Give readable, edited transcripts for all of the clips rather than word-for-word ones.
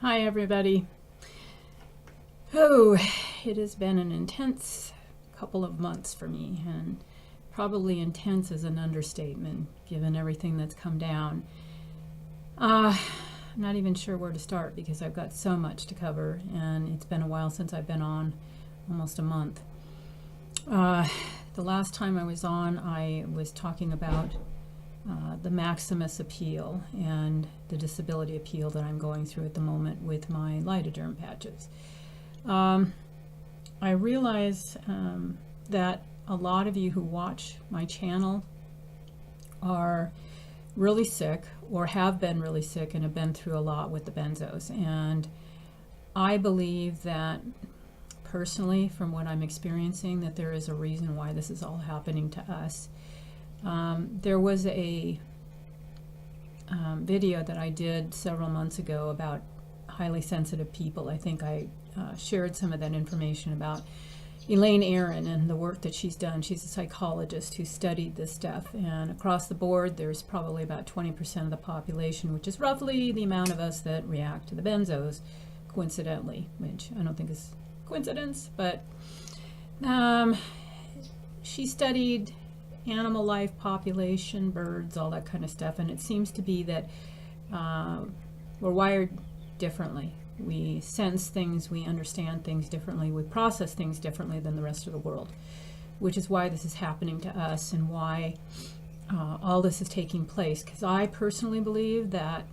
Hi everybody. Oh, it has been an intense couple of months for me, and probably intense is an understatement given everything that's come down. I'm not even sure where to start because I've got so much to cover, and it's been a while since I've been on, almost a month. The last time I was on, I was talking about the Maximus appeal and the disability appeal that I'm going through at the moment with my Lidoderm patches. I realize that a lot of you who watch my channel are really sick or have been really sick and have been through a lot with the benzos. And I believe that personally, from what I'm experiencing, that there is a reason why this is all happening to us. There was a video that I did several months ago about highly sensitive people. I think I shared some of that information about Elaine Aron and the work that she's done. She's a psychologist who studied this stuff, and across the board there's probably about 20% of the population, which is roughly the amount of us that react to the benzos, coincidentally, which I don't think is coincidence, but she studied animal life, population, birds, all that kind of stuff, and it seems to be that we're wired differently. We sense things, we understand things differently, we process things differently than the rest of the world, which is why this is happening to us and why all this is taking place. Because I personally believe that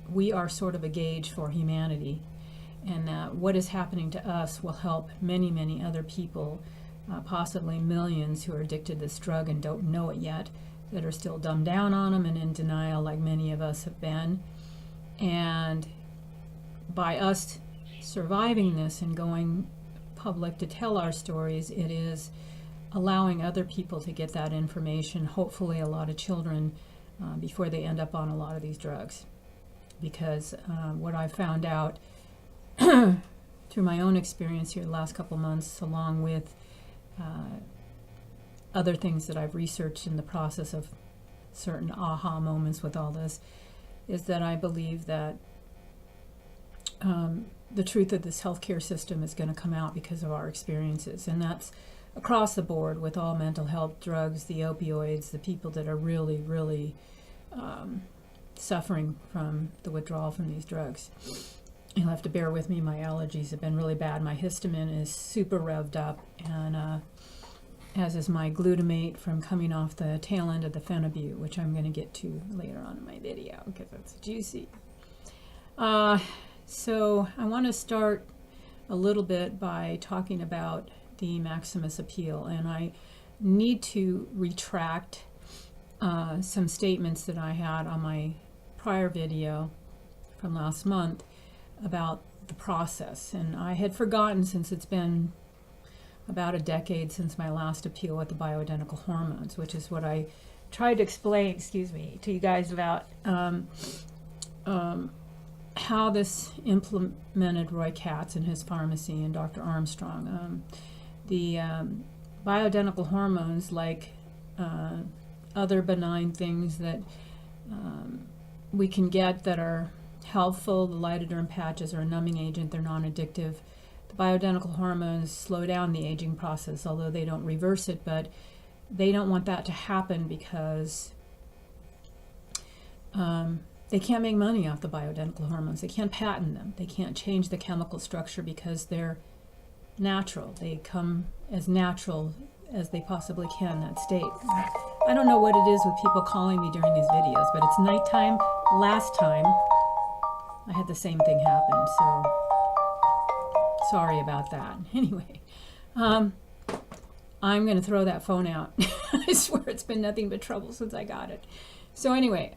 we are sort of a gauge for humanity, and that what is happening to us will help many, many other people, possibly millions who are addicted to this drug and don't know it yet, that are still dumbed down on them and in denial like many of us have been. And by us surviving this and going public to tell our stories, it is allowing other people to get that information, hopefully a lot of children, before they end up on a lot of these drugs. Because what I found out through my own experience here the last couple months, along with other things that I've researched in the process of certain aha moments with all this, is that I believe that the truth of this healthcare system is going to come out because of our experiences. And that's across the board with all mental health drugs, the opioids, the people that are really, really suffering from the withdrawal from these drugs. You'll have to bear with me, my allergies have been really bad. My histamine is super revved up, and as is my glutamate from coming off the tail end of the Phenibut, which I'm going to get to later on in my video because it's juicy. So I want to start a little bit by talking about the Maximus appeal, and I need to retract some statements that I had on my prior video from last month about the process. And I had forgotten, since it's been about a decade since my last appeal with the bioidentical hormones, which is what I tried to explain, to you guys about how this implemented Roy Katz and his pharmacy and Dr. Armstrong. The bioidentical hormones, like other benign things that we can get that are helpful, the Lidoderm patches are a numbing agent, they're non-addictive. The bioidentical hormones slow down the aging process, although they don't reverse it, but they don't want that to happen because they can't make money off the bioidentical hormones. They can't patent them. They can't change the chemical structure because they're natural. They come as natural as they possibly can, that state. I don't know what it is with people calling me during these videos, but it's nighttime. Last time I had the same thing happen, so sorry about that. Anyway, I'm going to throw that phone out. I swear it's been nothing but trouble since I got it. So anyway,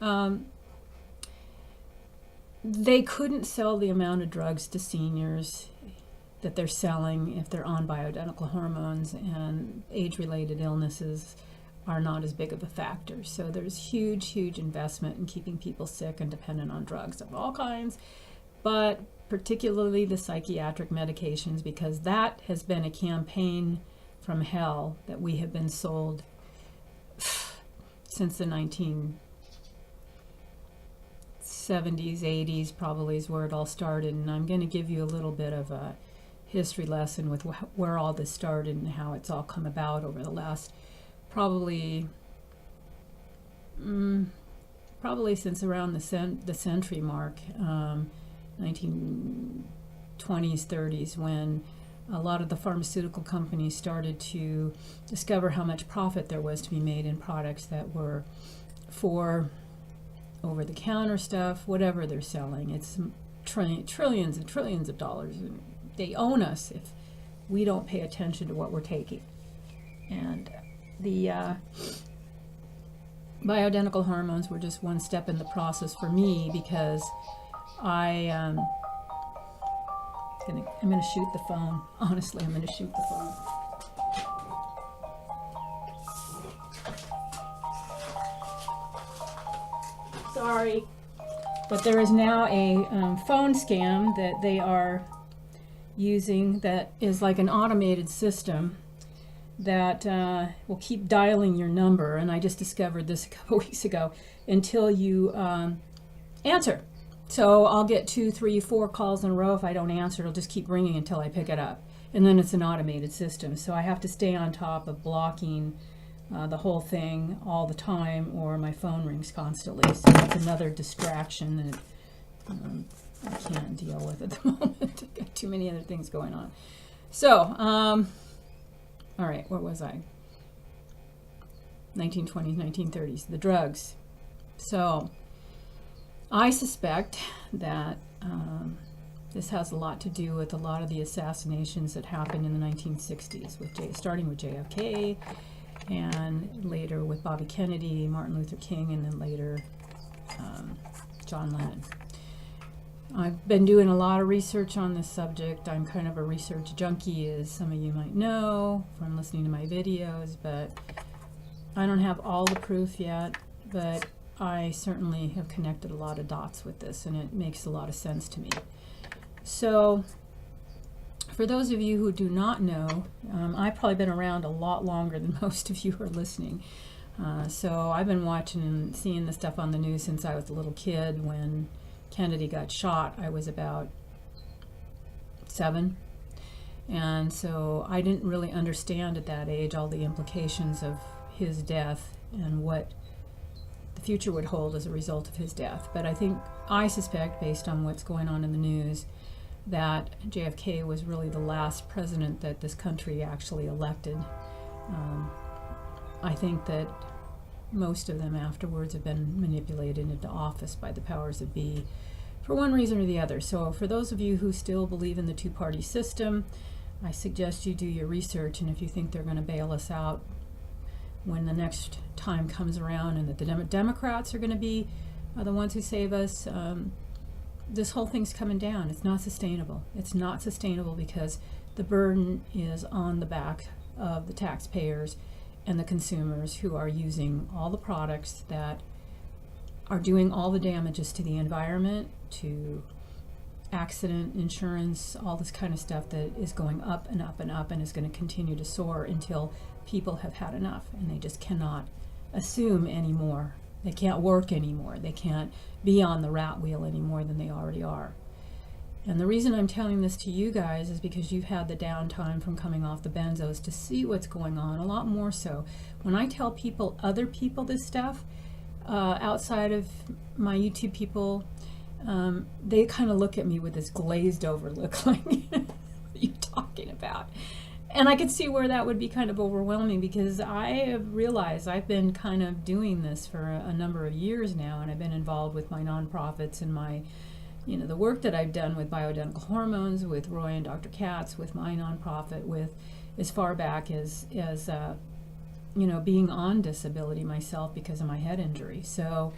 they couldn't sell the amount of drugs to seniors that they're selling if they're on bioidentical hormones, and age-related illnesses are not as big of a factor. So there's huge, huge investment in keeping people sick and dependent on drugs of all kinds, but particularly the psychiatric medications, because that has been a campaign from hell that we have been sold since the 70s, 80s probably is where it all started, and I'm going to give you a little bit of a history lesson with where all this started and how it's all come about over the last probably since around the century mark, 1920s, 30s, when a lot of the pharmaceutical companies started to discover how much profit there was to be made in products that were for over-the-counter stuff, whatever they're selling. It's trillions and trillions of dollars. And they own us if we don't pay attention to what we're taking. And the bioidentical hormones were just one step in the process for me, because I'm gonna shoot the phone. Honestly, I'm gonna shoot the phone. Sorry. But there is now a phone scam that they are using that is like an automated system that will keep dialing your number, and I just discovered this a couple weeks ago, until you answer. So I'll get 2, 3, 4 calls in a row. If I don't answer, it'll just keep ringing until I pick it up. And then it's an automated system. So I have to stay on top of blocking the whole thing all the time, or my phone rings constantly. So that's another distraction that I can't deal with at the moment. I've got too many other things going on. So, all right, where was I? 1920s, 1930s, the drugs. So I suspect that this has a lot to do with a lot of the assassinations that happened in the 1960s, starting with JFK, and later with Bobby Kennedy, Martin Luther King, and then later John Lennon. I've been doing a lot of research on this subject. I'm kind of a research junkie, as some of you might know from listening to my videos, but I don't have all the proof yet, but I certainly have connected a lot of dots with this, and it makes a lot of sense to me. So, for those of you who do not know, I've probably been around a lot longer than most of you who are listening. So I've been watching and seeing this stuff on the news since I was a little kid. When Kennedy got shot, I was about 7. And so I didn't really understand at that age all the implications of his death and what the future would hold as a result of his death. But I suspect, based on what's going on in the news, that JFK was really the last president that this country actually elected. I think that most of them afterwards have been manipulated into office by the powers that be for one reason or the other. So for those of you who still believe in the two-party system, I suggest you do your research, and if you think they're going to bail us out when the next time comes around and that the Democrats are going to be the ones who save us, this whole thing's coming down. It's not sustainable. It's not sustainable because the burden is on the back of the taxpayers and the consumers, who are using all the products that are doing all the damages to the environment, to accident insurance, all this kind of stuff that is going up and up and up and is going to continue to soar until people have had enough, and they just cannot assume anymore. They can't work anymore. They can't be on the rat wheel any more than they already are. And the reason I'm telling this to you guys is because you've had the downtime from coming off the benzos to see what's going on, a lot more so. When I tell other people this stuff, outside of my YouTube people, they kind of look at me with this glazed over look like, what are you talking about? And I could see where that would be kind of overwhelming, because I have realized I've been kind of doing this for a number of years now, and I've been involved with my nonprofits and my, the work that I've done with bioidentical hormones, with Roy and Dr. Katz, with my nonprofit, with as far back as being on disability myself because of my head injury. So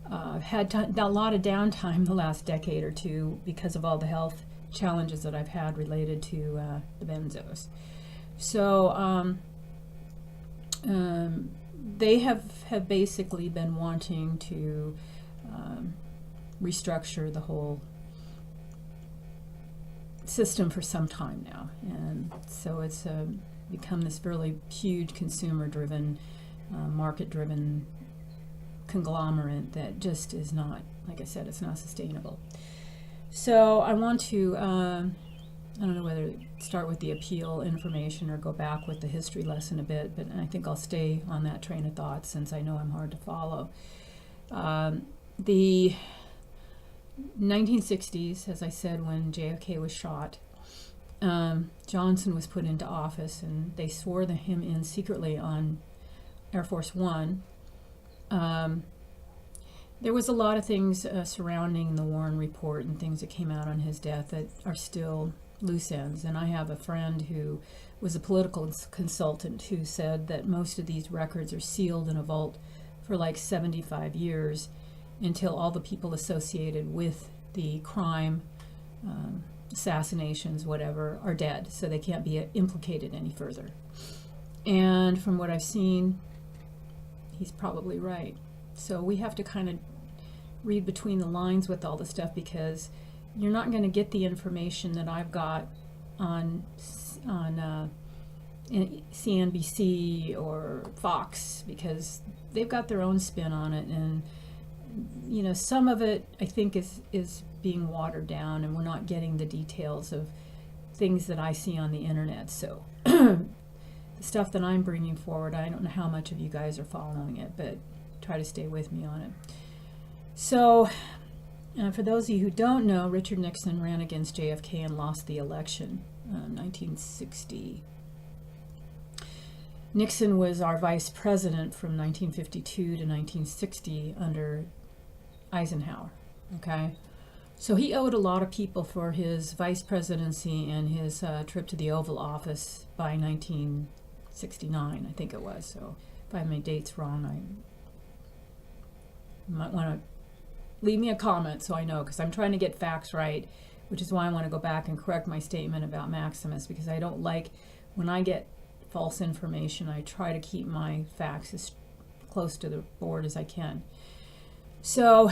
I've had a lot of downtime the last decade or two because of all the health challenges that I've had related to the benzos. So they have basically been wanting to restructure the whole system for some time now, and so it's become this really huge consumer-driven, market-driven conglomerate that just is not like I said, it's not sustainable. So I want to, I don't know whether to start with the appeal information or go back with the history lesson a bit, but I think I'll stay on that train of thought since I know I'm hard to follow. The 1960s, as I said, when JFK was shot, Johnson was put into office, and they swore him in secretly on Air Force One. There was a lot of things surrounding the Warren report and things that came out on his death that are still loose ends. And I have a friend who was a political consultant who said that most of these records are sealed in a vault for like 75 years until all the people associated with the crime, assassinations, whatever, are dead, so they can't be implicated any further. And from what I've seen, he's probably right. So we have to kind of read between the lines with all this stuff, because you're not going to get the information that I've got on CNBC or Fox, because they've got their own spin on it, and you know, some of it I think is being watered down, and we're not getting the details of things that I see on the internet. So the stuff that I'm bringing forward, I don't know how much of you guys are following it, but try to stay with me on it. So for those of you who don't know, Richard Nixon ran against JFK and lost the election in 1960. Nixon was our vice president from 1952 to 1960 under Eisenhower, okay? So he owed a lot of people for his vice presidency and his trip to the Oval Office by 1969, I think it was. So if I have my dates wrong, you might want to leave me a comment so I know, because I'm trying to get facts right, which is why I want to go back and correct my statement about Maximus, because I don't like when I get false information. I try to keep my facts as close to the board as I can. So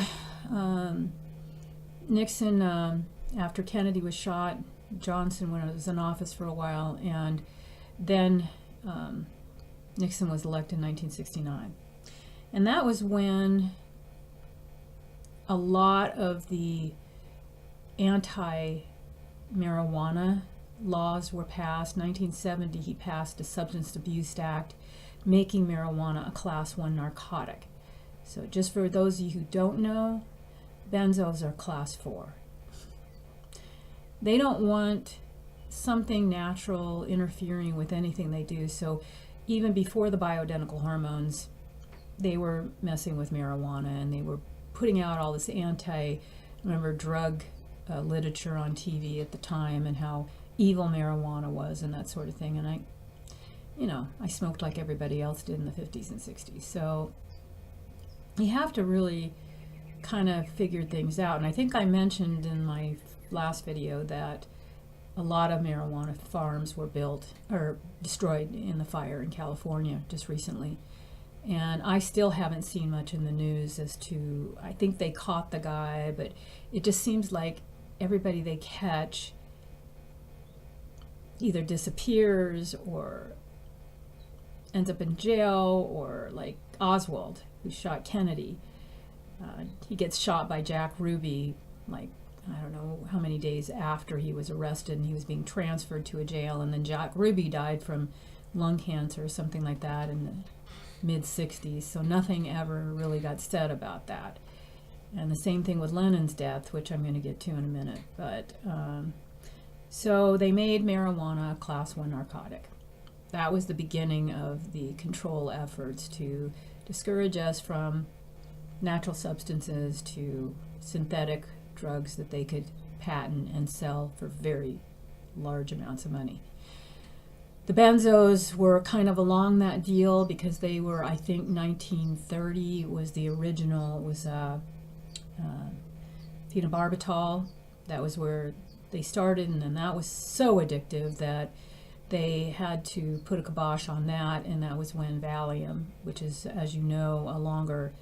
Nixon, after Kennedy was shot, Johnson was in office for a while, and then Nixon was elected in 1969. And that was when a lot of the anti-marijuana laws were passed. 1970, he passed a Substance Abuse Act making marijuana a Class 1 narcotic. So just for those of you who don't know, benzos are Class 4. They don't want something natural interfering with anything they do. So even before the bioidentical hormones, they were messing with marijuana, and they were putting out all this drug literature on TV at the time, and how evil marijuana was and that sort of thing. And I smoked like everybody else did in the 50s and 60s. So you have to really kind of figure things out. And I think I mentioned in my last video that a lot of marijuana farms were built or destroyed in the fire in California just recently. And I still haven't seen much in the news as to, I think they caught the guy, but it just seems like everybody they catch either disappears or ends up in jail, or like Oswald, who shot Kennedy. He gets shot by Jack Ruby, like, I don't know how many days after he was arrested, and he was being transferred to a jail, and then Jack Ruby died from lung cancer or something like that in the mid-60s, so nothing ever really got said about that. And the same thing with Lennon's death, which I'm going to get to in a minute. But so they made marijuana a Class 1 narcotic. That was the beginning of the control efforts to discourage us from natural substances to synthetic drugs that they could patent and sell for very large amounts of money. The benzos were kind of along that deal, because they were, I think 1930 was the original. It was phenobarbital. That was where they started, and then that was so addictive that they had to put a kibosh on that, and that was when Valium, which is, as you know, a longer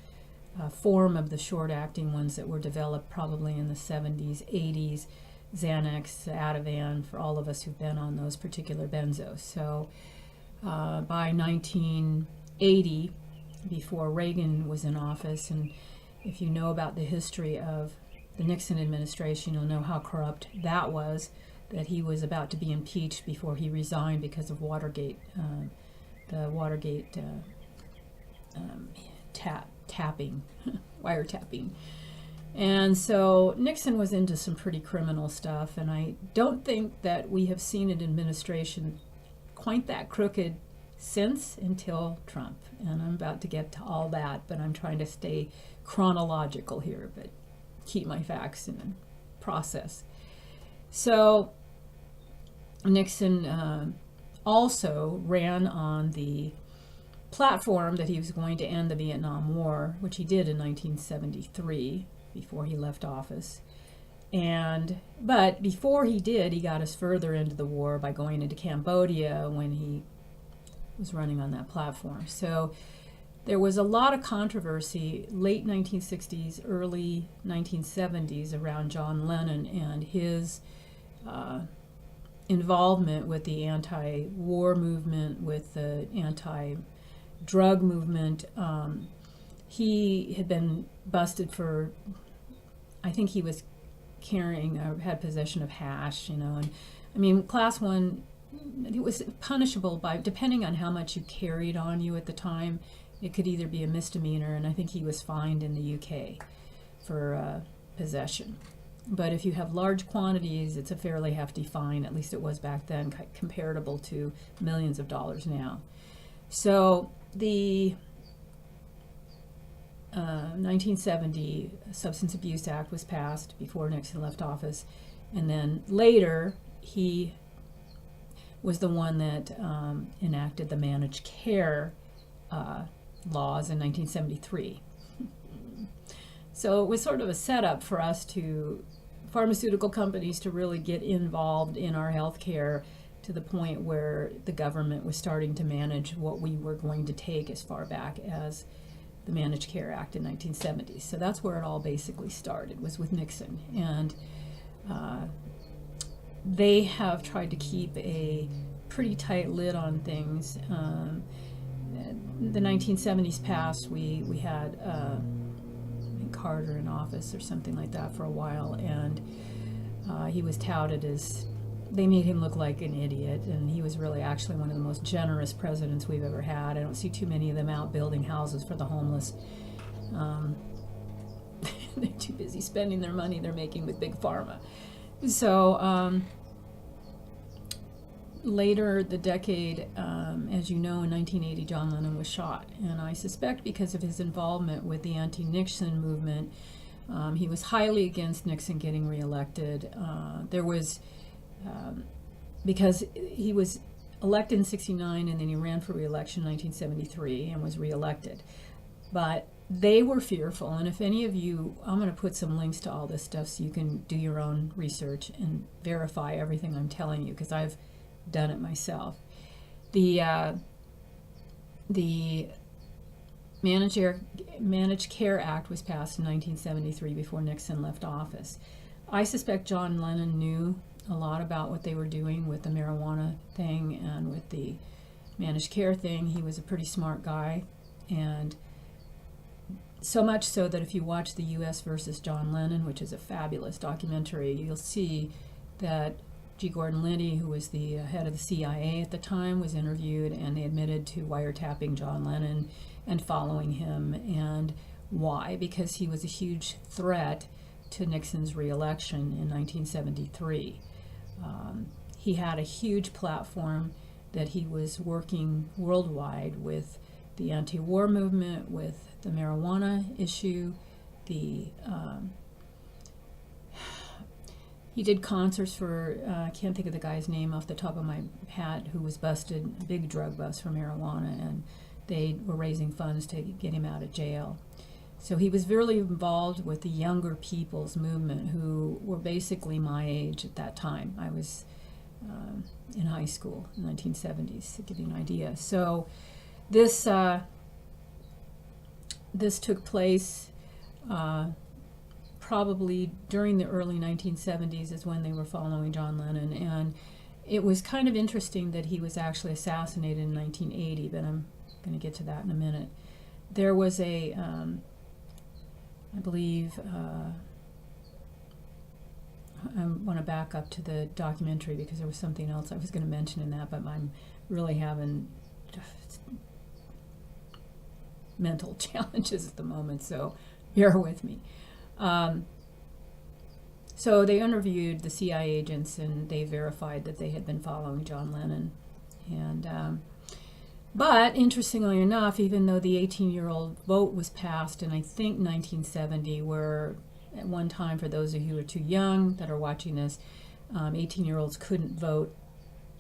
form of the short-acting ones that were developed probably in the 70s, 80s, Xanax, Ativan, for all of us who've been on those particular benzos. So by 1980, before Reagan was in office, and if you know about the history of the Nixon administration, you'll know how corrupt that was, that he was about to be impeached before he resigned because of Watergate, the Watergate tapping, wiretapping. And so Nixon was into some pretty criminal stuff, and I don't think that we have seen an administration quite that crooked since until Trump. And I'm about to get to all that, but I'm trying to stay chronological here, but keep my facts in a process. So Nixon also ran on the platform that he was going to end the Vietnam War, which he did in 1973 before he left office. But before he did, he got us further into the war by going into Cambodia when he was running on that platform. So there was a lot of controversy late 1960s, early 1970s around John Lennon and his involvement with the anti-war movement, with the anti-drug movement. He had been busted for, I think he was carrying or had possession of hash, and I mean, class one, it was punishable by, depending on how much you carried on you at the time, it could either be a misdemeanor, and I think he was fined in the UK for possession. But if you have large quantities, it's a fairly hefty fine, at least it was back then, comparable to millions of dollars now. So the 1970 Substance Abuse Act was passed before Nixon left office, and then later he was the one that enacted the managed care laws in 1973. So it was sort of a setup for us pharmaceutical companies to really get involved in our health care to the point where the government was starting to manage what we were going to take as far back as the Managed Care Act in 1970. So that's where it all basically started, was with Nixon. And they have tried to keep a pretty tight lid on things. The 1970s passed, we had Carter in office or something like that for a while, and he was touted as, they made him look like an idiot, and he was really actually one of the most generous presidents we've ever had. I don't see too many of them out building houses for the homeless. They're too busy spending their money they're making with Big Pharma. So later the decade, as you know, in 1980, John Lennon was shot. And I suspect because of his involvement with the anti-Nixon movement, he was highly against Nixon getting reelected. There was, because he was elected in 1969 and then he ran for reelection in 1973 and was reelected. But they were fearful, and if any of you, I'm going to put some links to all this stuff so you can do your own research and verify everything I'm telling you, because I've done it myself. The Managed Care Act was passed in 1973 before Nixon left office. I suspect John Lennon knew a lot about what they were doing with the marijuana thing and with the managed care thing. He was a pretty smart guy, and so much so that if you watch the U.S. versus John Lennon, which is a fabulous documentary, you'll see that G. Gordon Liddy, who was the head of the CIA at the time, was interviewed, and they admitted to wiretapping John Lennon and following him. And why? Because he was a huge threat to Nixon's reelection in 1973. He had a huge platform that he was working worldwide with the anti-war movement, with the marijuana issue, he did concerts for, I can't think of the guy's name off the top of my head, who was busted, a big drug bust for marijuana, and they were raising funds to get him out of jail. So he was very involved with the younger people's movement, who were basically my age at that time. I was in high school in the 1970s, to give you an idea. So this took place probably during the early 1970s is when they were following John Lennon, and it was kind of interesting that he was actually assassinated in 1980, but I'm going to get to that in a minute. There was a I believe, I want to back up to the documentary because there was something else I was going to mention in that, but I'm really having mental challenges at the moment, so bear with me. So they interviewed the CIA agents, and they verified that they had been following John Lennon. And but interestingly enough, even though the 18-year-old vote was passed in, I think, 1970, where at one time, for those of you who are too young that are watching this, 18-year-olds couldn't vote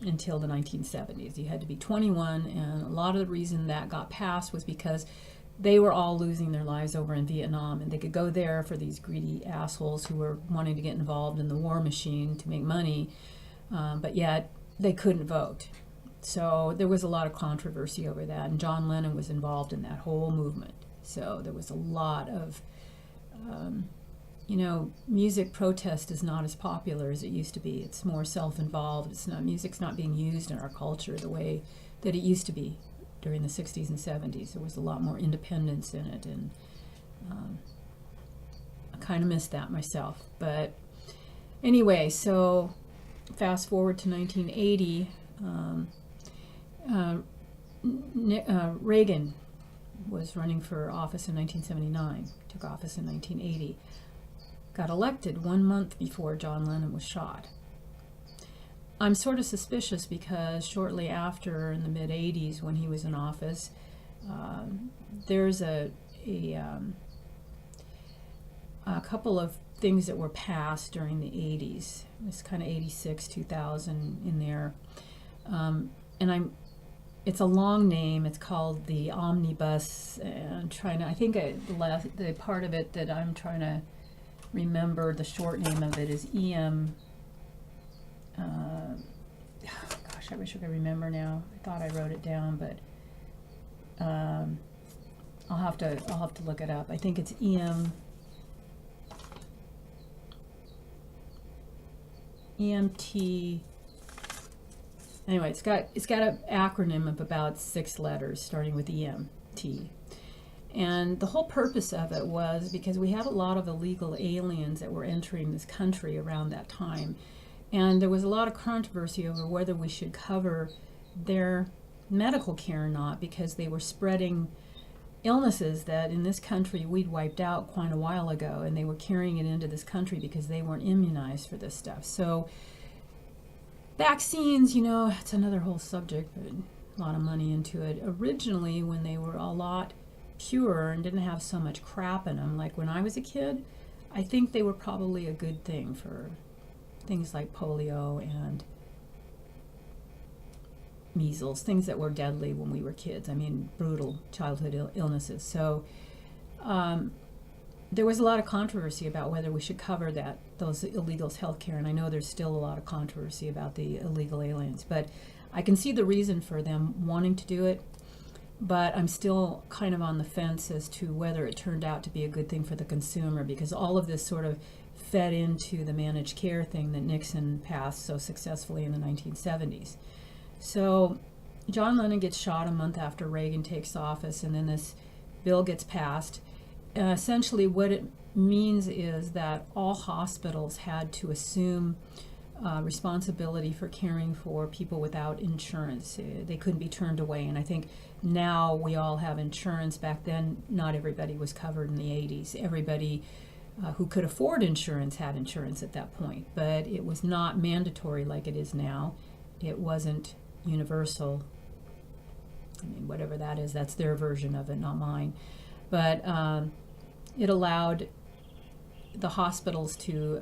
until the 1970s. You had to be 21, and a lot of the reason that got passed was because they were all losing their lives over in Vietnam, and they could go there for these greedy assholes who were wanting to get involved in the war machine to make money, but yet they couldn't vote. So there was a lot of controversy over that, and John Lennon was involved in that whole movement. So there was a lot of, music protest is not as popular as it used to be. It's more self-involved. Music's not being used in our culture the way that it used to be during the 60s and 70s. There was a lot more independence in it, and I kind of missed that myself. But anyway, so fast forward to 1980, Reagan was running for office in 1979, took office in 1980, got elected 1 month before John Lennon was shot. I'm sort of suspicious because shortly after, in the mid-'80s, when he was in office, there's a couple of things that were passed during the 80s. It was kind of 86, 2000 in there. It's a long name. It's called the Omnibus. And I think the part of it that I'm trying to remember, the short name of it is EM. Gosh, I wish I could remember now. I thought I wrote it down, but I'll have to look it up. I think it's EMT. Anyway, it's got an acronym of about 6 letters starting with EMT. And the whole purpose of it was because we had a lot of illegal aliens that were entering this country around that time. And there was a lot of controversy over whether we should cover their medical care or not, because they were spreading illnesses that in this country we'd wiped out quite a while ago, and they were carrying it into this country because they weren't immunized for this stuff. So vaccines, it's another whole subject, but a lot of money into it. Originally, when they were a lot purer and didn't have so much crap in them, like when I was a kid, I think they were probably a good thing for things like polio and measles, things that were deadly when we were kids. I mean, brutal childhood illnesses. So there was a lot of controversy about whether we should cover those illegals' health care, and I know there's still a lot of controversy about the illegal aliens, but I can see the reason for them wanting to do it, but I'm still kind of on the fence as to whether it turned out to be a good thing for the consumer, because all of this sort of fed into the managed care thing that Nixon passed so successfully in the 1970s. So John Lennon gets shot a month after Reagan takes office, and then this bill gets passed. Essentially what it means is that all hospitals had to assume responsibility for caring for people without insurance. They couldn't be turned away, and I think now we all have insurance. Back then, not everybody was covered in the 80s. Everybody who could afford insurance had insurance at that point, but it was not mandatory like it is now. It wasn't universal. I mean, whatever that is, that's their version of it, not mine. But it allowed the hospitals to,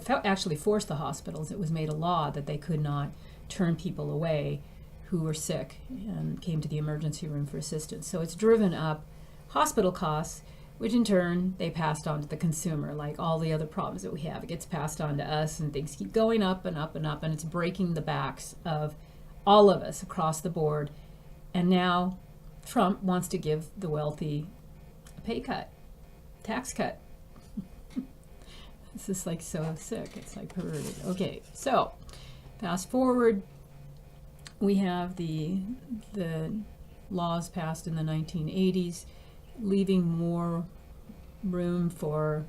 actually forced the hospitals. It was made a law that they could not turn people away who were sick and came to the emergency room for assistance. So it's driven up hospital costs, which in turn they passed on to the consumer. Like all the other problems that we have, it gets passed on to us, and things keep going up and up and up, and it's breaking the backs of all of us across the board. And now Trump wants to give the wealthy a pay cut, tax cut. This is like so sick. It's like perverted. Okay, so fast forward, we have the laws passed in the 1980s, leaving more room for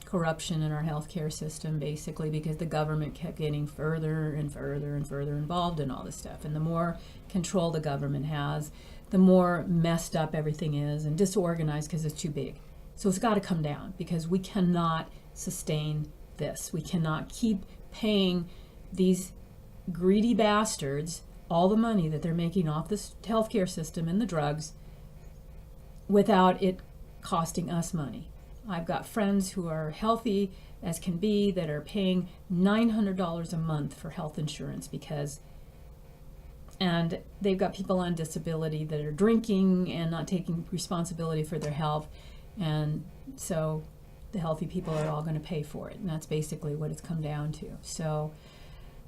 corruption in our healthcare system, basically, because the government kept getting further and further and further involved in all this stuff. And the more control the government has, the more messed up everything is and disorganized because it's too big. So it's got to come down, because we cannot sustain this. We cannot keep paying these greedy bastards all the money that they're making off this healthcare system and the drugs without it costing us money. I've got friends who are healthy as can be that are paying $900 a month for health insurance and they've got people on disability that are drinking and not taking responsibility for their health, and so the healthy people are all going to pay for it, and that's basically what it's come down to. So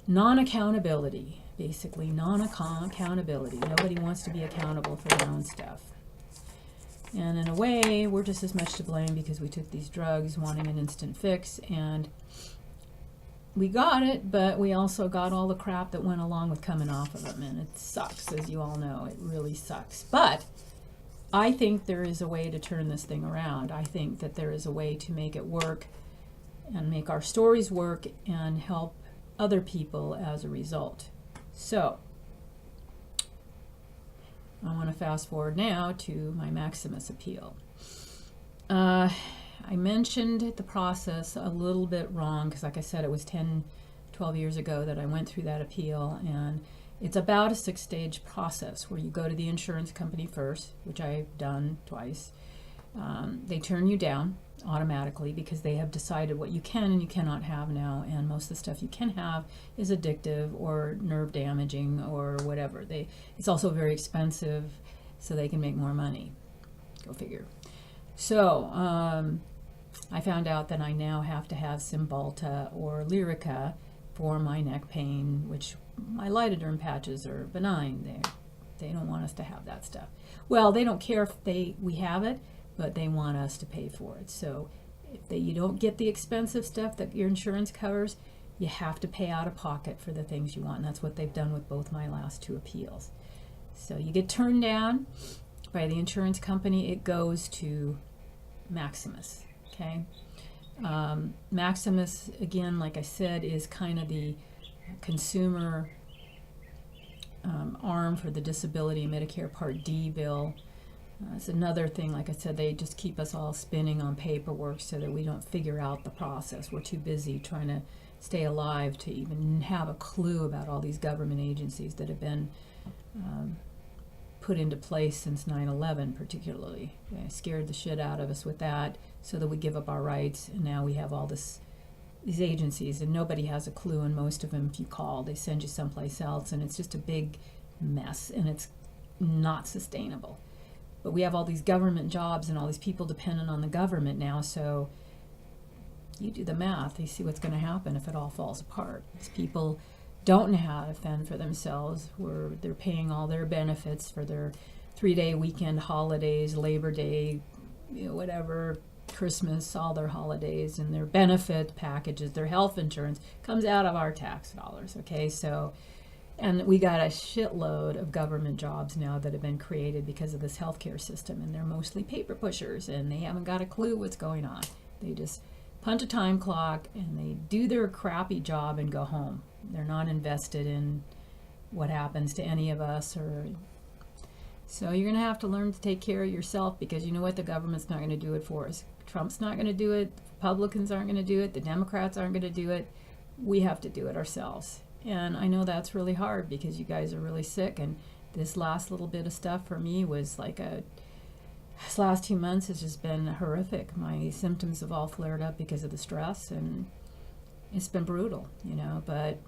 non-accountability, basically non-accountability. Nobody wants to be accountable for their own stuff. And in a way, we're just as much to blame because we took these drugs wanting an instant fix, and we got it, but we also got all the crap that went along with coming off of them, and it sucks, as you all know. It really sucks. But I think there is a way to turn this thing around. I think that there is a way to make it work and make our stories work and help other people as a result. So I want to fast forward now to my Maximus appeal. I mentioned the process a little bit wrong because, like I said, it was 12 years ago that I went through that appeal, and it's about a 6-stage process where you go to the insurance company first, which I've done twice. They turn you down automatically because they have decided what you can and you cannot have now, and most of the stuff you can have is addictive or nerve damaging or whatever. It's also very expensive, so they can make more money. Go figure. So I found out that I now have to have Cymbalta or Lyrica for my neck pain, which my lidoderm patches are benign. They don't want us to have that stuff. Well, they don't care if we have it, but they want us to pay for it. So if you don't get the expensive stuff that your insurance covers, you have to pay out of pocket for the things you want. And that's what they've done with both my last 2 appeals. So you get turned down by the insurance company, it goes to Maximus. Okay. Maximus, again, like I said, is kind of the consumer arm for the disability Medicare Part D bill. It's another thing, like I said, they just keep us all spinning on paperwork so that we don't figure out the process. We're too busy trying to stay alive to even have a clue about all these government agencies that have been put into place since 9/11 particularly. They scared the shit out of us with that so that we give up our rights, and now we have all these agencies, and nobody has a clue, and most of them, if you call, they send you someplace else, and it's just a big mess, and it's not sustainable. But we have all these government jobs and all these people dependent on the government now, so you do the math, you see what's going to happen if it all falls apart. These people don't know how to fend for themselves, where they're paying all their benefits for their 3-day weekend holidays, Labor Day, whatever, Christmas, all their holidays, and their benefit packages, their health insurance comes out of our tax dollars, okay? So, and we got a shitload of government jobs now that have been created because of this healthcare system, and they're mostly paper pushers, and they haven't got a clue what's going on. They just punch a time clock, and they do their crappy job and go home. They're not invested in what happens to any of us. So you're going to have to learn to take care of yourself, because you know what? The government's not going to do it for us. Trump's not going to do it. The Republicans aren't going to do it. The Democrats aren't going to do it. We have to do it ourselves. And I know that's really hard because you guys are really sick, and this last little bit of stuff for me was like this last 2 months has just been horrific. My symptoms have all flared up because of the stress, and it's been brutal, but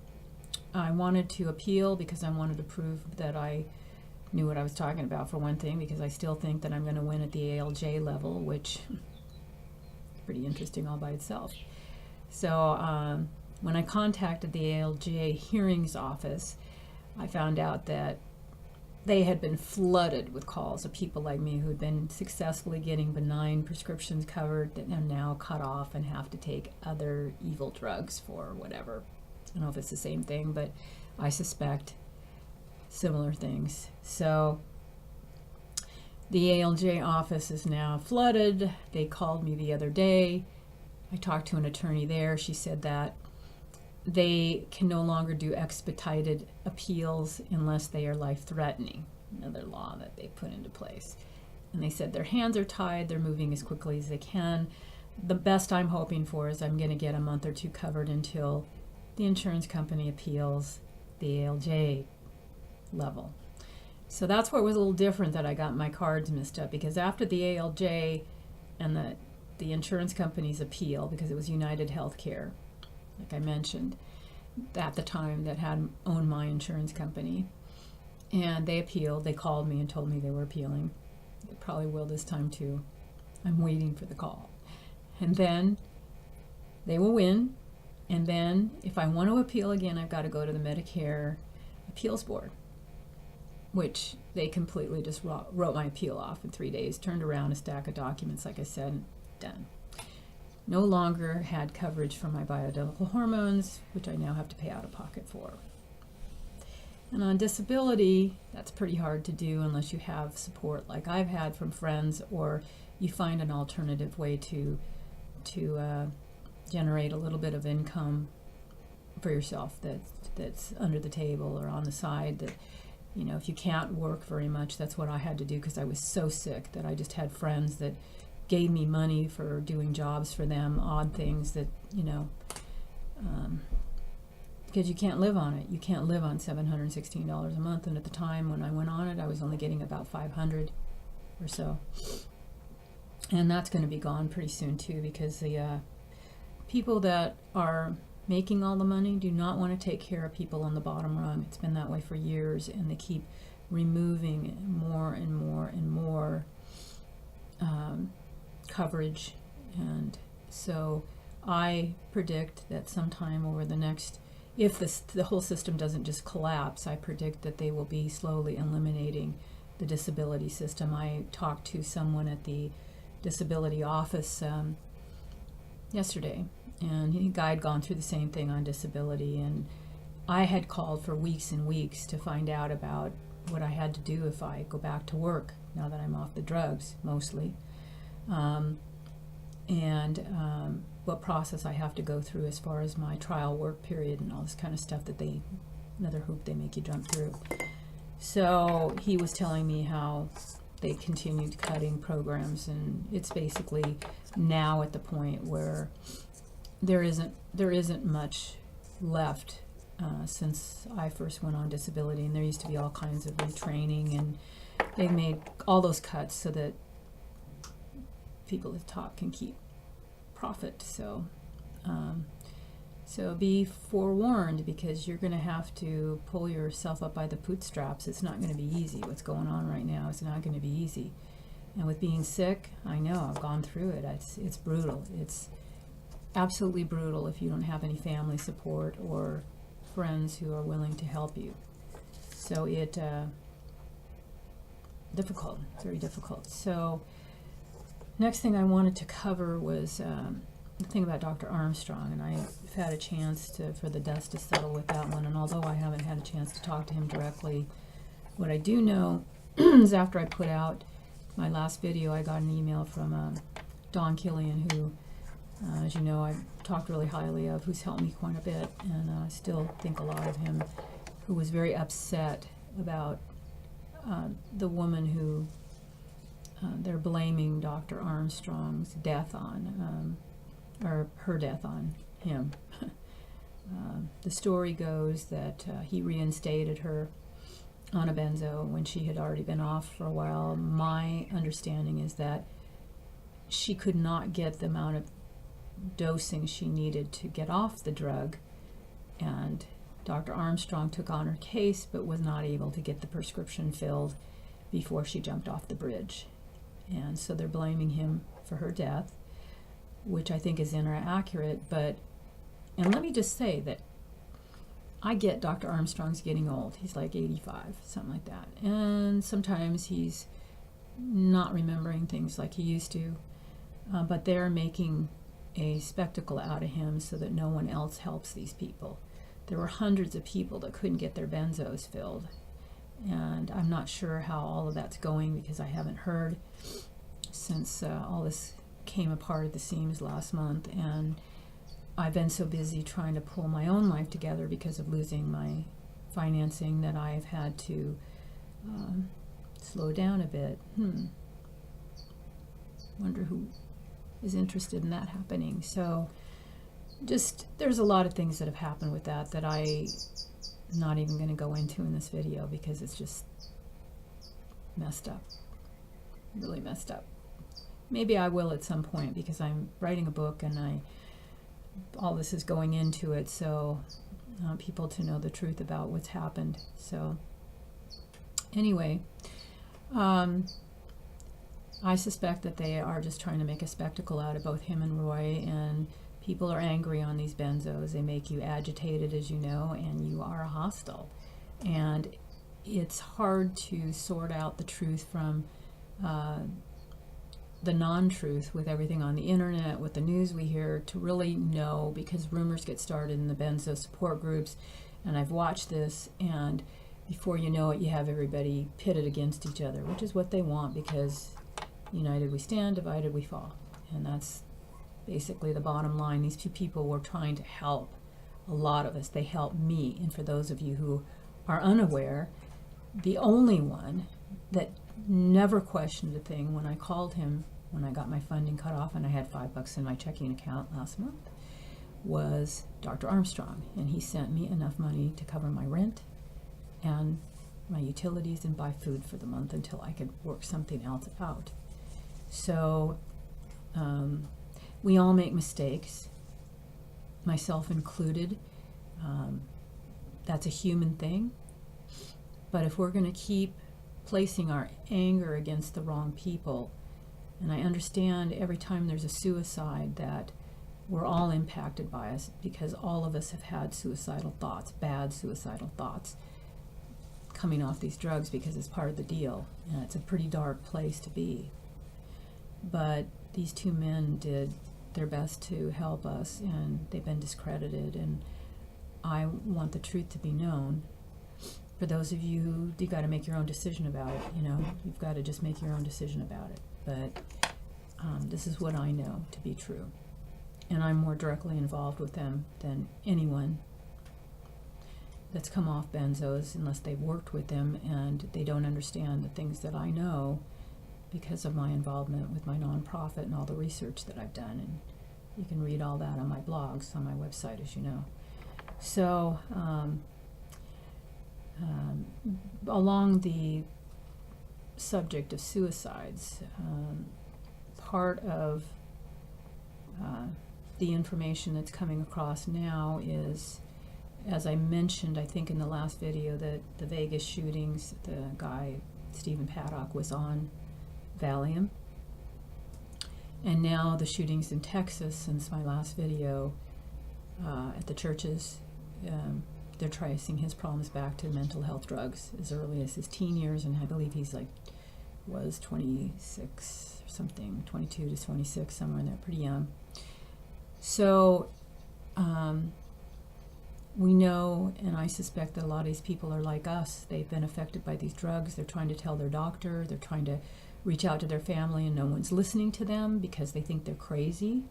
I wanted to appeal because I wanted to prove that I knew what I was talking about, for one thing, because I still think that I'm going to win at the ALJ level, which is pretty interesting all by itself. So when I contacted the ALJ hearings office, I found out that they had been flooded with calls of people like me who had been successfully getting benign prescriptions covered that are now cut off and have to take other evil drugs for whatever. I don't know if it's the same thing, but I suspect similar things. So The ALJ office is now flooded. They called me the other day. I talked to an attorney there. She said that they can no longer do expedited appeals unless they are life-threatening, another law that they put into place. And they said their hands are tied, they're moving as quickly as they can. The best I'm hoping for is I'm going to get a month or two covered until the insurance company appeals the ALJ level. So that's where it was a little different that I got my cards mixed up, because after the ALJ and the insurance company's appeal, because it was United Healthcare, like I mentioned, at the time that had owned my insurance company, and they appealed. They called me and told me they were appealing. They probably will this time too. I'm waiting for the call. And then they will win, and then if I want to appeal again, I've got to go to the Medicare Appeals Board, which they completely just wrote my appeal off in 3 days, turned around a stack of documents, like I said, done. No longer had coverage for my bioidentical hormones, which I now have to pay out of pocket for. And on disability, that's pretty hard to do unless you have support like I've had from friends, or you find an alternative way to generate a little bit of income for yourself that's under the table or on the side. That, you know, if you can't work very much, that's what I had to do, because I was so sick that I just had friends that gave me money for doing jobs for them, odd things that, you know, because you can't live on it. You can't live on $716 a month, and at the time when I went on it, I was only getting about $500 or so. And that's going to be gone pretty soon too, because the people that are making all the money do not want to take care of people on the bottom rung. It's been that way for years, and they keep removing more and more and more coverage. And so I predict that sometime over the next, if the whole system doesn't just collapse, I predict that they will be slowly eliminating the disability system. I talked to someone at the disability office yesterday, and a guy had gone through the same thing on disability, and I had called for weeks and weeks to find out about what I had to do if I go back to work now that I'm off the drugs mostly, and what process I have to go through as far as my trial work period and all this kind of stuff that another hoop they make you jump through. So he was telling me how they continued cutting programs, and it's basically now at the point where there isn't much left since I first went on disability, and there used to be all kinds of retraining, and they've made all those cuts so that people at the top can keep profit. So be forewarned, because you're going to have to pull yourself up by the bootstraps. It's not going to be easy. What's going on right now is not going to be easy. And with being sick, I know, I've gone through it. It's brutal. It's absolutely brutal if you don't have any family support or friends who are willing to help you. So difficult, very difficult. So next thing I wanted to cover was the thing about Dr. Armstrong, and I've had a chance for the dust to settle with that one, and although I haven't had a chance to talk to him directly, what I do know is after I put out my last video, I got an email from Don Killian, who, as you know, I've talked really highly of, who's helped me quite a bit, and I still think a lot of him, who was very upset about the woman who they're blaming Dr. Armstrong's death on, or her death on him. The story goes that he reinstated her on a benzo when she had already been off for a while. My understanding is that she could not get the amount of dosing she needed to get off the drug, and Dr. Armstrong took on her case but was not able to get the prescription filled before she jumped off the bridge. And so they're blaming him for her death, which I think is inaccurate. And let me just say that I get Dr. Armstrong's getting old. He's like 85, something like that. And sometimes he's not remembering things like he used to. But they're making a spectacle out of him so that no one else helps these people. There were hundreds of people that couldn't get their benzos filled. And I'm not sure how all of that's going because I haven't heard since all this came apart at the seams last month. And I've been so busy trying to pull my own life together because of losing my financing that I've had to slow down a bit. Wonder who is interested in that happening. So just, there's a lot of things that have happened with that I'm not even going to go into in this video because it's just messed up, really messed up. Maybe I will at some point because I'm writing a book and all this is going into it, so I want people to know the truth about what's happened. So anyway, I suspect that they are just trying to make a spectacle out of both him and Roy, and people are angry on these benzos. They make you agitated, as you know, and you are hostile. And it's hard to sort out the truth from the non-truth with everything on the internet, with the news we hear, to really know, because rumors get started in the benzo support groups, and I've watched this, and before you know it, you have everybody pitted against each other, which is what they want, because united we stand, divided we fall. And that's basically the bottom line. These two people were trying to help a lot of us. They helped me. And for those of you who are unaware, the only one that never questioned a thing when I called him, when I got my funding cut off and I had $5 in my checking account last month, was Dr. Armstrong. And he sent me enough money to cover my rent and my utilities and buy food for the month until I could work something else out. So we all make mistakes, myself included. That's a human thing. But if we're going to keep placing our anger against the wrong people, and I understand every time there's a suicide that we're all impacted by us, because all of us have had suicidal thoughts, bad suicidal thoughts, coming off these drugs, because it's part of the deal, and it's a pretty dark place to be. But these two men did their best to help us, and they've been discredited, and I want the truth to be known. For those of you, you got to make your own decision about it. You've got to just make your own decision about it. But this is what I know to be true, and I'm more directly involved with them than anyone that's come off benzos, unless they've worked with them and they don't understand the things that I know because of my involvement with my nonprofit and all the research that I've done. And you can read all that on my blogs, on my website, as you know. So along the subject of suicides, part of the information that's coming across now is, as I mentioned, I think in the last video, that the Vegas shootings, the guy, Stephen Paddock, was on Valium. And now the shootings in Texas, since my last video, at the churches, they're tracing his problems back to mental health drugs as early as his teen years, and I believe he's was 26 or something, 22 to 26, somewhere in there, pretty young. So we know, and I suspect that a lot of these people are like us. They've been affected by these drugs. They're trying to tell their doctor. They're trying to reach out to their family, and no one's listening to them because they think they're crazy,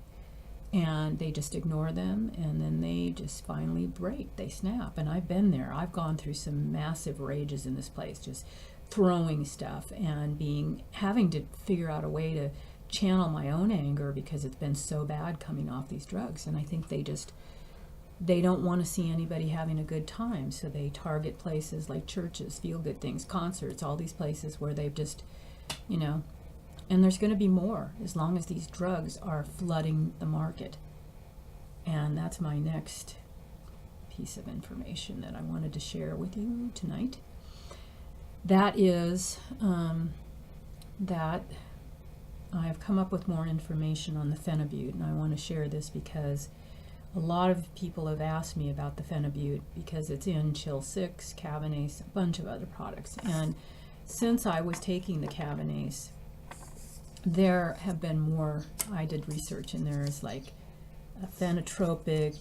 and they just ignore them, and then they just finally break. They snap. And I've been there. I've gone through some massive rages in this place, just throwing stuff and having to figure out a way to channel my own anger because it's been so bad coming off these drugs. And I think they don't want to see anybody having a good time, so they target places like churches, feel-good things, concerts, all these places where they've just, and there's going to be more as long as these drugs are flooding the market. And that's my next piece of information that I wanted to share with you tonight. That is that I've come up with more information on the phenibut, and I want to share this because a lot of people have asked me about the phenibut because it's in Chill 6, Cabanase, a bunch of other products. And since I was taking the Cabanase, there have been more. I did research, and there's like a phenotropic,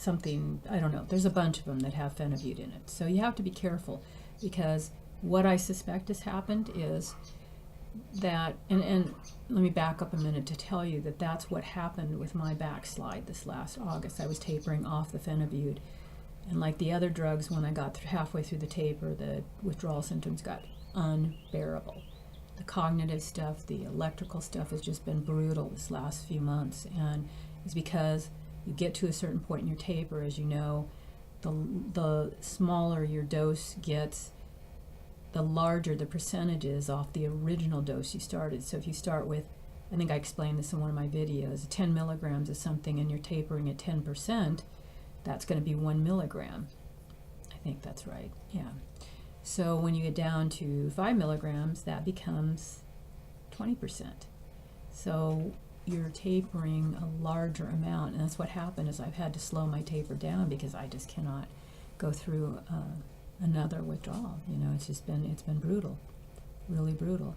something, I don't know, there's a bunch of them that have phenibut in it. So you have to be careful, because what I suspect has happened is that, and let me back up a minute to tell you that that's what happened with my backslide this last August. I was tapering off the phenibut, and like the other drugs, when I got halfway through the taper, the withdrawal symptoms got unbearable. The cognitive stuff, the electrical stuff has just been brutal this last few months, and it's because you get to a certain point in your taper, as you know, the smaller your dose gets, the larger the percentage is off the original dose you started. So if you start with, I think I explained this in one of my videos, 10 milligrams of something and you're tapering at 10%, that's going to be 1 milligram. I think that's right, yeah. So when you get down to 5 milligrams, that becomes 20%. So you're tapering a larger amount, and that's what happened is I've had to slow my taper down because I just cannot go through another withdrawal. You know, it's been brutal, really brutal.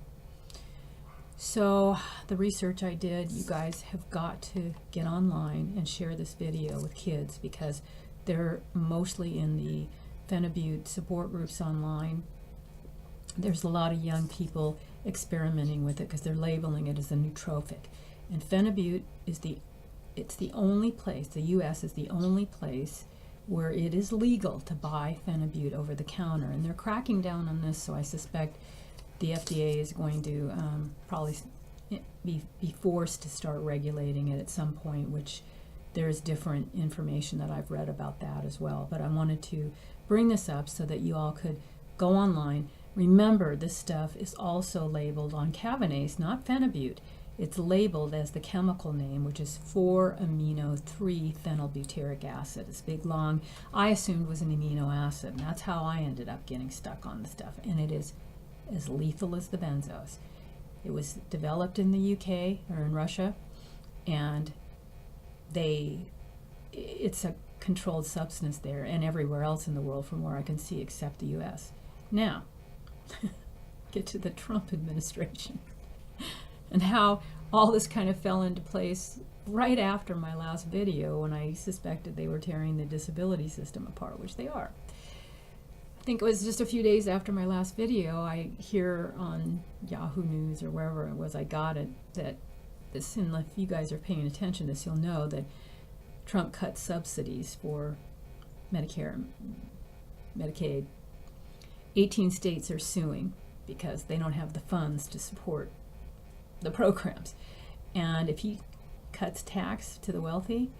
So the research I did, you guys have got to get online and share this video with kids, because they're mostly in the phenibut support groups online. There's a lot of young people experimenting with it because they're labeling it as a nootropic. And phenibut is the only place, the US is the only place where it is legal to buy phenibut over the counter, and they're cracking down on this. So I suspect the FDA is going to probably be forced to start regulating it at some point, which there's different information that I've read about that as well. But I wanted to bring this up so that you all could go online. Remember, this stuff is also labeled on Cavanase, not phenibut. It's labeled as the chemical name, which is 4-amino-3-phenylbutyric acid. It's big, long, I assumed was an amino acid, and that's how I ended up getting stuck on the stuff. And it is as lethal as the benzos. It was developed in the UK, or in Russia, and it's a controlled substance there and everywhere else in the world from where I can see, except the US. Now, get to the Trump administration and how all this kind of fell into place right after my last video, when I suspected they were tearing the disability system apart, which they are. I think it was just a few days after my last video, I hear on Yahoo News or wherever it was I got it, that this, and if you guys are paying attention to this, you'll know that Trump cut subsidies for Medicare and Medicaid. 18 states are suing because they don't have the funds to support the programs. And if he cuts tax to the wealthy,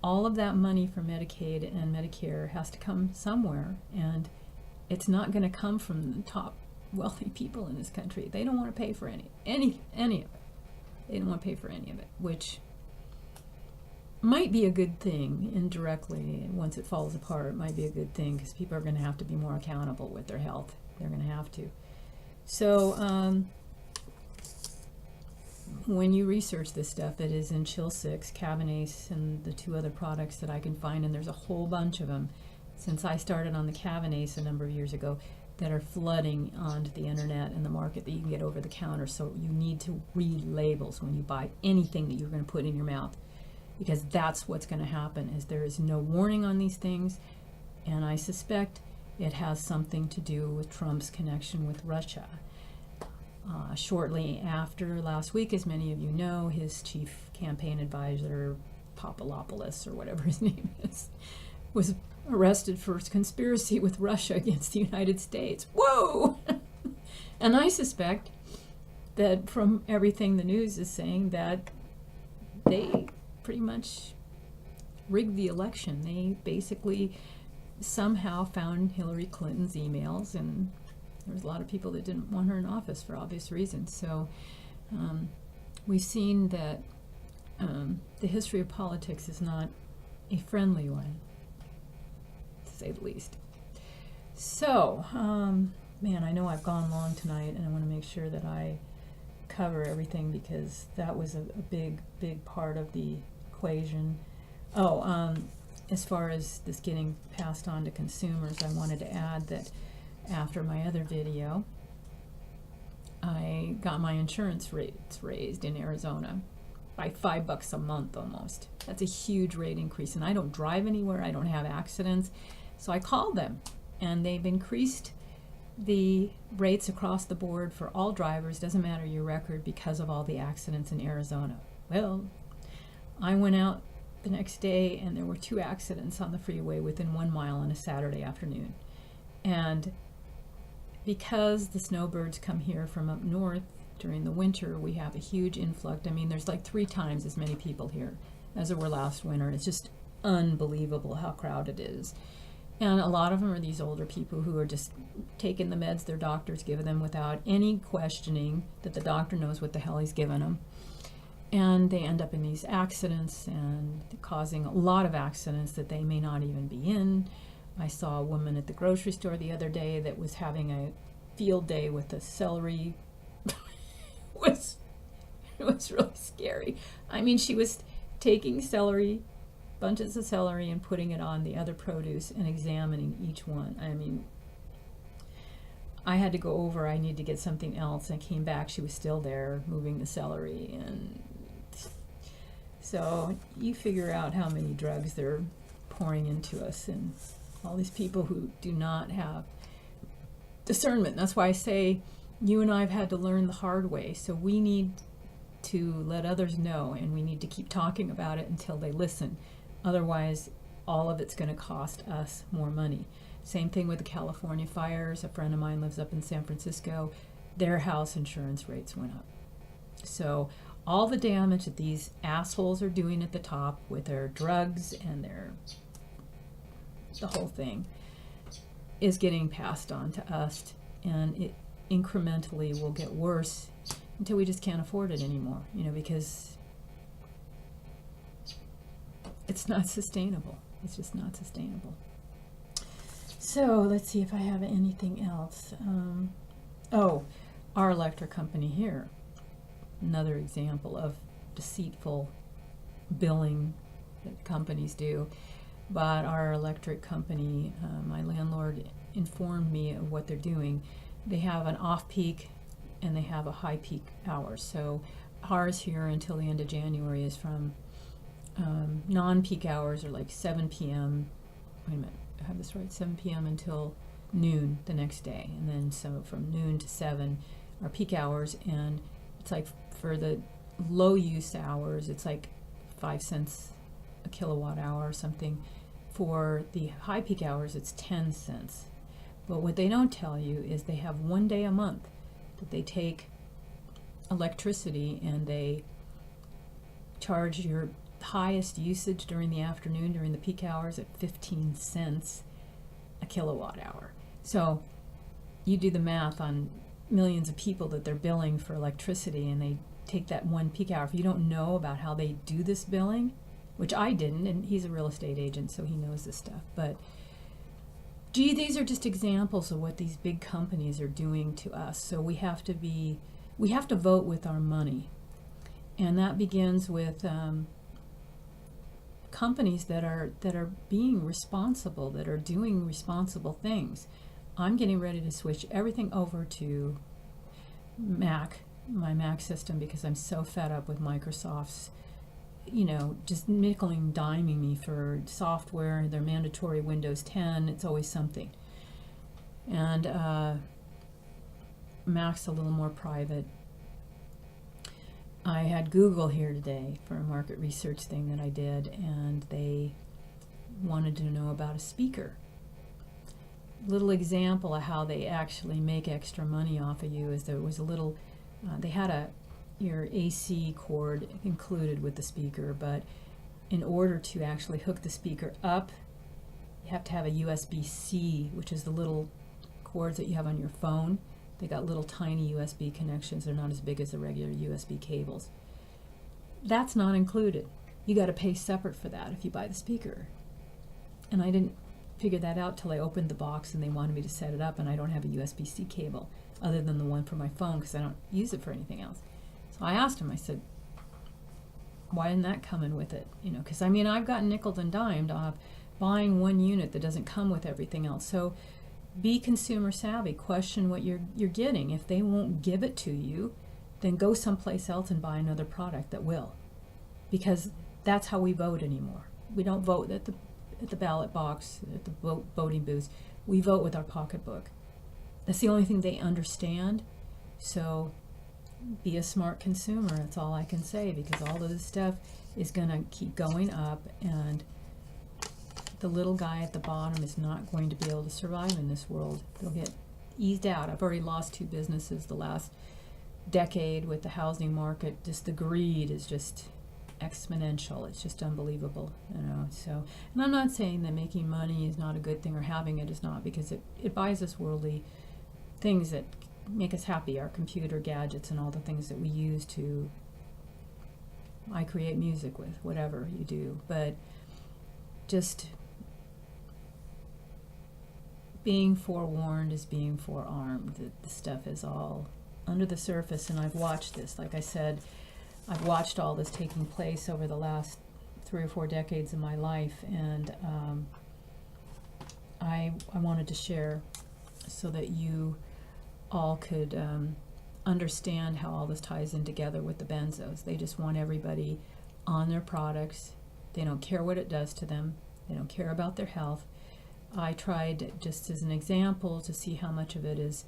all of that money for Medicaid and Medicare has to come somewhere, and it's not going to come from the top wealthy people in this country. They don't want to pay for any of it. They don't want to pay for any of it, which might be a good thing indirectly. Once it falls apart, it might be a good thing, because people are going to have to be more accountable with their health. They're going to have to. So when you research this stuff, it is in Chill 6, Cavanase, and the 2 other products that I can find, and there's a whole bunch of them since I started on the Cavanase a number of years ago that are flooding onto the internet and the market that you can get over the counter. So you need to read labels when you buy anything that you're going to put in your mouth, because that's what's going to happen, is there is no warning on these things, and I suspect it has something to do with Trump's connection with Russia. Shortly after last week, as many of you know, his chief campaign advisor, Papadopoulos, or whatever his name is, was arrested for conspiracy with Russia against the United States. Whoa! And I suspect that from everything the news is saying, that they pretty much rigged the election. They basically somehow found Hillary Clinton's emails, and there was a lot of people that didn't want her in office for obvious reasons. So we've seen that the history of politics is not a friendly one, to say the least. So, man, I know I've gone long tonight, and I want to make sure that I cover everything, because that was a big, big part of the equation. As far as this getting passed on to consumers, I wanted to add that after my other video, I got my insurance rates raised in Arizona. by $5 a month almost. That's a huge rate increase. And I don't drive anywhere. I don't have accidents. So I called them, and they've increased the rates across the board for all drivers, doesn't matter your record, because of all the accidents in Arizona. Well, I went out the next day and there were 2 accidents on the freeway within 1 mile on a Saturday afternoon. And because the snowbirds come here from up north during the winter, we have a huge influx. I mean, there's like 3 times as many people here as there were last winter. It's just unbelievable how crowded it is. And a lot of them are these older people who are just taking the meds their doctors give them without any questioning that the doctor knows what the hell he's giving them. And they end up in these accidents and causing a lot of accidents that they may not even be in. I saw a woman at the grocery store the other day that was having a field day with the celery. It was really scary. I mean, she was taking bunches of celery, and putting it on the other produce and examining each one. I mean, I had to go over, I need to get something else, and I came back, she was still there moving the celery. And so you figure out how many drugs they're pouring into us, and all these people who do not have discernment. That's why I say you and I have had to learn the hard way. So we need to let others know, and we need to keep talking about it until they listen. Otherwise, all of it's going to cost us more money. Same thing with the California fires. A friend of mine lives up in San Francisco. Their house insurance rates went up. So all the damage that these assholes are doing at the top with their drugs and the whole thing is getting passed on to us, and it incrementally will get worse until we just can't afford it anymore, because it's not sustainable. It's just not sustainable. So let's see if I have anything else. Our electric company here, another example of deceitful billing that companies do. But our electric company, my landlord informed me of what they're doing. They have an off-peak and they have a high-peak hours. So ours here until the end of January is from non-peak hours are like 7 p.m. Wait a minute, I have this right, 7 p.m. until noon the next day. And then so from noon to 7 are peak hours. And it's like for the low use hours, it's like 5 cents a kilowatt hour or something. For the high peak hours, it's 10 cents. But what they don't tell you is they have 1 day a month that they take electricity and they charge your highest usage during the afternoon, during the peak hours, at 15 cents a kilowatt hour. So you do the math on millions of people that they're billing for electricity, and they take that 1 peak hour. If you don't know about how they do this billing, which I didn't, and he's a real estate agent, so he knows this stuff. But, gee, these are just examples of what these big companies are doing to us. So we have to vote with our money. And that begins with companies that are being responsible, that are doing responsible things. I'm getting ready to switch everything over to my Mac system, because I'm so fed up with Microsoft's just nickel and diming me for software. Their mandatory Windows 10, it's always something. And Mac's a little more private. I had Google here today for a market research thing that I did, and they wanted to know about a speaker. Little example of how they actually make extra money off of you is there was a little, they had your AC cord included with the speaker, but in order to actually hook the speaker up, you have to have a USB-C, which is the little cords that you have on your phone. They got little tiny USB connections. They're not as big as the regular USB cables. That's not included. You got to pay separate for that if you buy the speaker. And I didn't figure that out till I opened the box and they wanted me to set it up, and I don't have a USB-C cable other than the one for my phone because I don't use it for anything else. So I asked him, I said, why didn't that come in with it? Because I've gotten nickeled and dimed off buying one unit that doesn't come with everything else. So be consumer savvy. Question what you're getting. If they won't give it to you, then go someplace else and buy another product that will. because that's how we vote anymore. We don't vote at the ballot box, at the voting booths. We vote with our pocketbook. That's the only thing they understand. So be a smart consumer. That's all I can say, because all of this stuff is going to keep going up, and the little guy at the bottom is not going to be able to survive in this world. They'll get eased out. I've already lost 2 businesses the last decade with the housing market. Just the greed is just exponential. It's just unbelievable, you know. So, and I'm not saying that making money is not a good thing or having it is not, because it buys us worldly things that make us happy, our computer gadgets and all the things that we use to, I create music with, whatever you do. But just being forewarned is being forearmed. The stuff is all under the surface, and I've watched this. Like I said, I've watched all this taking place over the last 3 or 4 decades of my life, and I wanted to share so that you all could understand how all this ties in together with the benzos. They just want everybody on their products. They don't care what it does to them. They don't care about their health. I tried, just as an example, to see how much of it is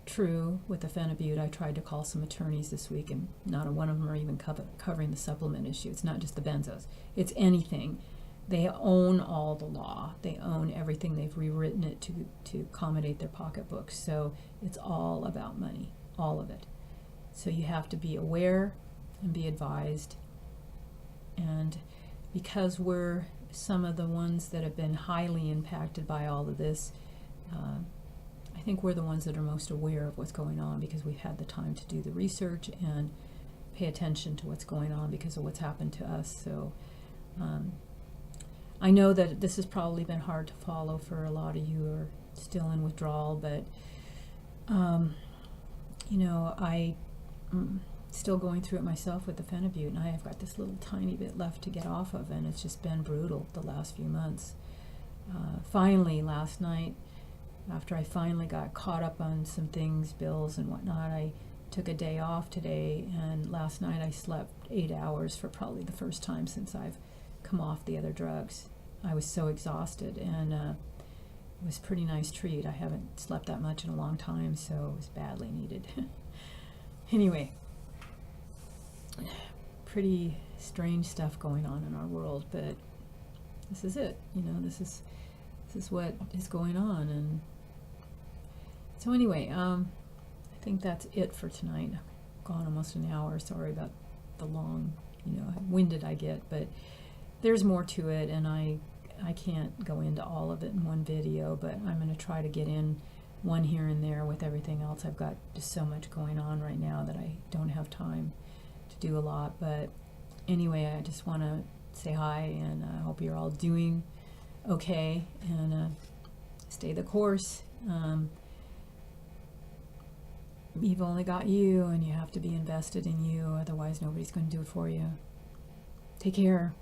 true with the phenibut. I tried to call some attorneys this week, and not a one of them are even covering the supplement issue. It's not just the benzos. It's anything. They own all the law. They own everything. They've rewritten it to accommodate their pocketbooks. So it's all about money, all of it. So you have to be aware and be advised. And because we're some of the ones that have been highly impacted by all of this, I think we're the ones that are most aware of what's going on, because we've had the time to do the research and pay attention to what's going on because of what's happened to us. So I know that this has probably been hard to follow for a lot of you who are still in withdrawal, but you know, I'm still going through it myself with the phenibut, and I have got this little tiny bit left to get off of, and it's just been brutal the last few months. Finally, last night, after I finally got caught up on some things, bills and whatnot, I took a day off today, and last night I slept 8 hours for probably the first time since I've come off the other drugs. I was so exhausted, and it was a pretty nice treat. I haven't slept that much in a long time, so it was badly needed. Anyway, pretty strange stuff going on in our world, but this is it. You know, this is what is going on. And so anyway, I think that's it for tonight. I've gone almost an hour. Sorry about the long, you know, how winded I get, but there's more to it, and I can't go into all of it in one video, but I'm going to try to get in one here and there with everything else. I've got just so much going on right now that I don't have time to do a lot. But anyway, I just want to say hi, and I hope you're all doing okay, and stay the course. You've only got you, and you have to be invested in you, otherwise nobody's going to do it for you. Take care.